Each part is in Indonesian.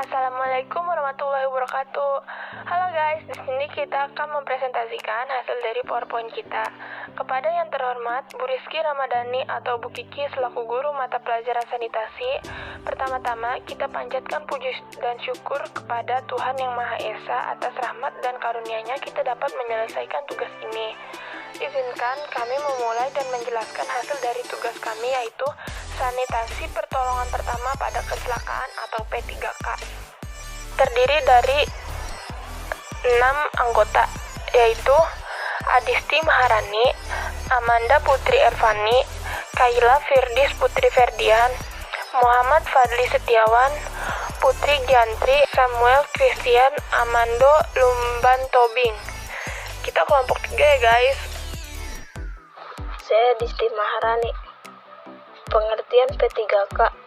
Assalamualaikum warahmatullahi wabarakatuh. Halo guys, di sini kita akan mempresentasikan hasil dari PowerPoint kita. Kepada yang terhormat Bu Rizky Ramadhani atau Bu Kiki selaku guru mata pelajaran sanitasi, pertama-tama kita panjatkan puji dan syukur kepada Tuhan Yang Maha Esa atas rahmat dan karunia-Nya kita dapat menyelesaikan tugas ini. Izinkan kami memulai dan menjelaskan hasil dari tugas kami, yaitu sanitasi pertolongan pertama pada kecelakaan atau P3K. Terdiri dari 6 anggota, yaitu Adisti Maharani, Amanda Putri Ervani, Kayla Firdis Putri Ferdian, Muhammad Fadli Setiawan, Putri Giantri, Samuel Christian Amando Lumban Tobing. Kita kelompok 3 ya guys. Saya Adisti Maharani. Pengertian P3K.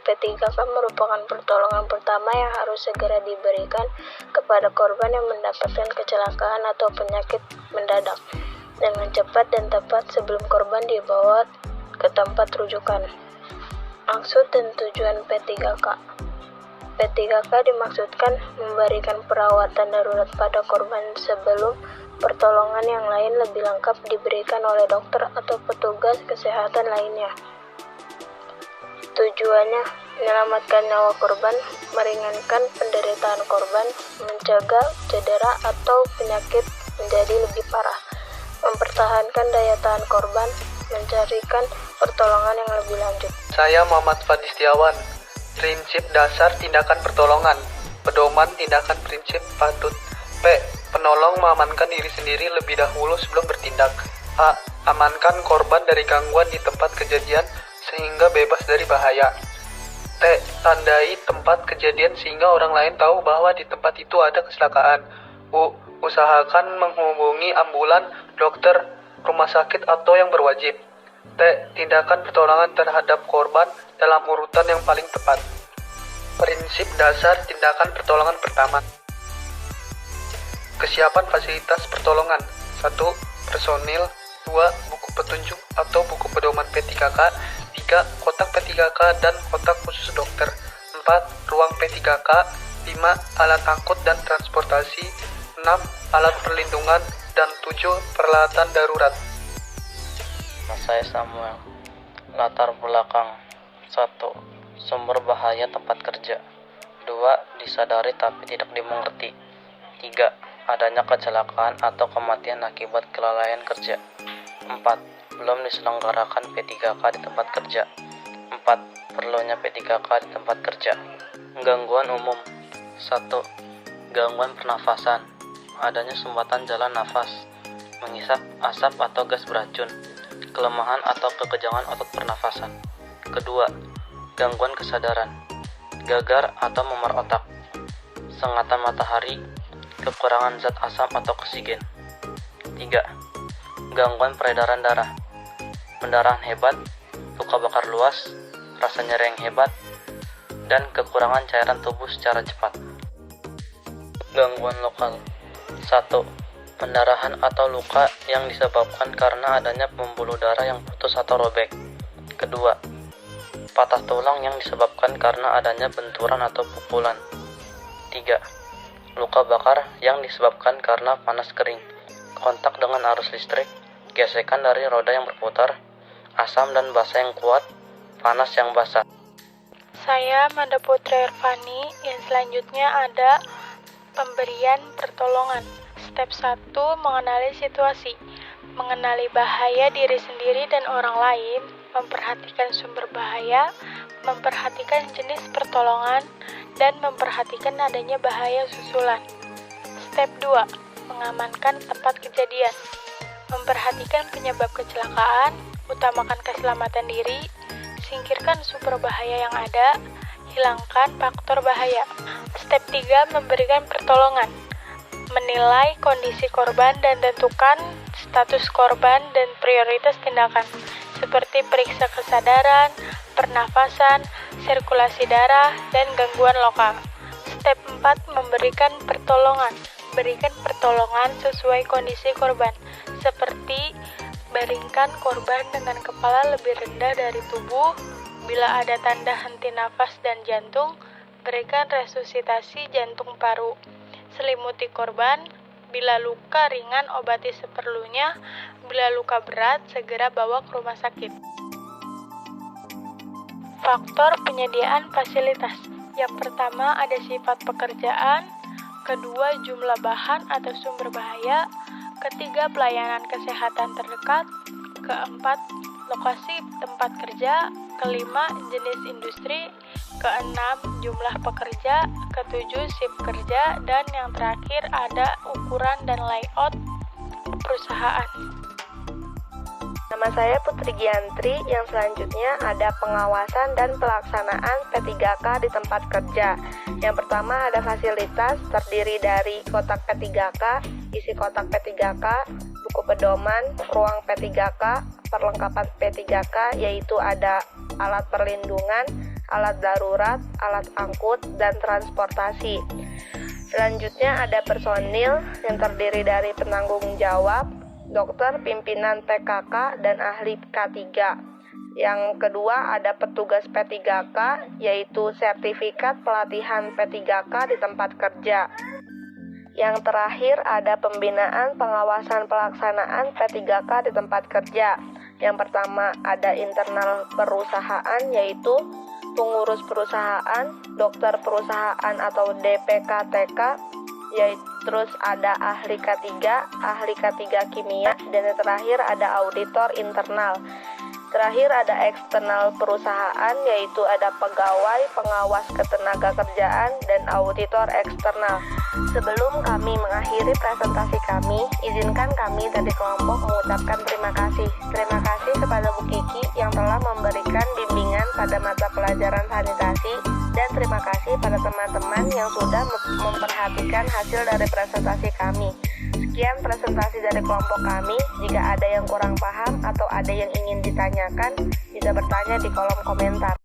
P3K merupakan pertolongan pertama yang harus segera diberikan kepada korban yang mendapatkan kecelakaan atau penyakit mendadak dengan cepat dan tepat sebelum korban dibawa ke tempat rujukan. Maksud dan tujuan P3K. P3K dimaksudkan memberikan perawatan darurat pada korban sebelum pertolongan yang lain lebih lengkap diberikan oleh dokter atau petugas kesehatan lainnya. Tujuannya menyelamatkan nyawa korban, meringankan penderitaan korban, mencegah cedera atau penyakit menjadi lebih parah, mempertahankan daya tahan korban, mencarikan pertolongan yang lebih lanjut. Saya Muhammad Fadli Setiawan. Prinsip dasar tindakan pertolongan. Pedoman tindakan prinsip patut. P. Penolong mengamankan diri sendiri lebih dahulu sebelum bertindak. A. Amankan korban dari gangguan di tempat kejadian sehingga bebas dari bahaya. T. Tandai tempat kejadian sehingga orang lain tahu bahwa di tempat itu ada kecelakaan. U. Usahakan menghubungi ambulan, dokter, rumah sakit atau yang berwajib. T. Tindakan pertolongan terhadap korban dalam urutan yang paling tepat. Prinsip dasar tindakan pertolongan pertama. Kesiapan fasilitas pertolongan. 1. Personil. 2. Buku petunjuk atau buku pedoman P3K. 3. Kotak P3K dan kotak khusus dokter. 4. Ruang P3K. 5. Alat angkut dan transportasi. 6. Alat perlindungan. Dan 7. Peralatan darurat. Saya Samuel. Latar belakang. 1. Sumber bahaya tempat kerja. 2. Disadari tapi tidak dimengerti. 3. Adanya kecelakaan atau kematian akibat kelalaian kerja. 4. Belum diselenggarakan P3K di tempat kerja. 4. Perlunya P3K di tempat kerja. Gangguan umum. 1. Gangguan pernafasan. Adanya sumbatan jalan nafas, menghisap asap atau gas beracun, kelemahan atau kekejangan otot pernafasan. Kedua, gangguan kesadaran, gagar atau memar otak, sengatan matahari, kekurangan zat asam atau oksigen. 3. Gangguan peredaran darah, pendarahan hebat, luka bakar luas, rasa nyeri yang hebat, dan kekurangan cairan tubuh secara cepat. Gangguan lokal. 1. Pendarahan atau luka yang disebabkan karena adanya pembuluh darah yang putus atau robek. Kedua, patah tulang yang disebabkan karena adanya benturan atau pukulan. 3. Luka bakar yang disebabkan karena panas kering, kontak dengan arus listrik, gesekan dari roda yang berputar, asam dan basa yang kuat, panas yang basah. Saya Amanda Putri Ervani. Yang selanjutnya ada pemberian pertolongan. Step 1, mengenali situasi, mengenali bahaya diri sendiri dan orang lain, memperhatikan sumber bahaya, memperhatikan jenis pertolongan, dan memperhatikan adanya bahaya susulan. Step 2, mengamankan tempat kejadian, memperhatikan penyebab kecelakaan, utamakan keselamatan diri, singkirkan sumber bahaya yang ada, hilangkan faktor bahaya. Step 3, memberikan pertolongan, menilai kondisi korban dan tentukan status korban dan prioritas tindakan, seperti periksa kesadaran, pernafasan, sirkulasi darah, dan gangguan lokal. Step 4, memberikan pertolongan. Berikan pertolongan sesuai kondisi korban, seperti baringkan korban dengan kepala lebih rendah dari tubuh. Bila ada tanda henti nafas dan jantung, berikan resusitasi jantung paru. Selimuti korban, bila luka ringan obati seperlunya, bila luka berat segera bawa ke rumah sakit. Faktor penyediaan fasilitas. Yang pertama ada sifat pekerjaan, kedua jumlah bahan atau sumber bahaya, ketiga pelayanan kesehatan terdekat, keempat lokasi tempat kerja, kelima jenis industri, keenam jumlah pekerja, ketujuh shift kerja, dan yang terakhir ada ukuran dan layout perusahaan. Nama saya Putri Giantri, yang selanjutnya ada pengawasan dan pelaksanaan P3K di tempat kerja. Yang pertama ada fasilitas, terdiri dari kotak P3K, isi kotak P3K, buku pedoman, ruang P3K, perlengkapan P3K, yaitu ada alat perlindungan, alat darurat, alat angkut, dan transportasi. Selanjutnya ada personil yang terdiri dari penanggung jawab, dokter, pimpinan PKK, dan ahli K3. Yang kedua ada petugas P3K, yaitu sertifikat pelatihan P3K di tempat kerja. Yang terakhir ada pembinaan pengawasan pelaksanaan P3K di tempat kerja. Yang pertama ada internal perusahaan, yaitu pengurus perusahaan, dokter perusahaan atau DPKTK, yaitu terus ada ahli K3, ahli K3 kimia, dan yang terakhir ada auditor internal. Terakhir ada eksternal perusahaan, yaitu ada pegawai, pengawas ketenagakerjaan, dan auditor eksternal. Sebelum kami mengakhiri presentasi kami, izinkan kami dari kelompok mengucapkan terima kasih. Terima kasih kepada Bu Kiki yang telah memberikan bimbingan pada mata pelajaran sanitasi, dan terima kasih pada teman-teman yang sudah memperhatikan hasil dari presentasi kami. Sekian presentasi dari kelompok kami. Jika ada yang kurang paham atau ada yang ingin ditanyakan, bisa bertanya di kolom komentar.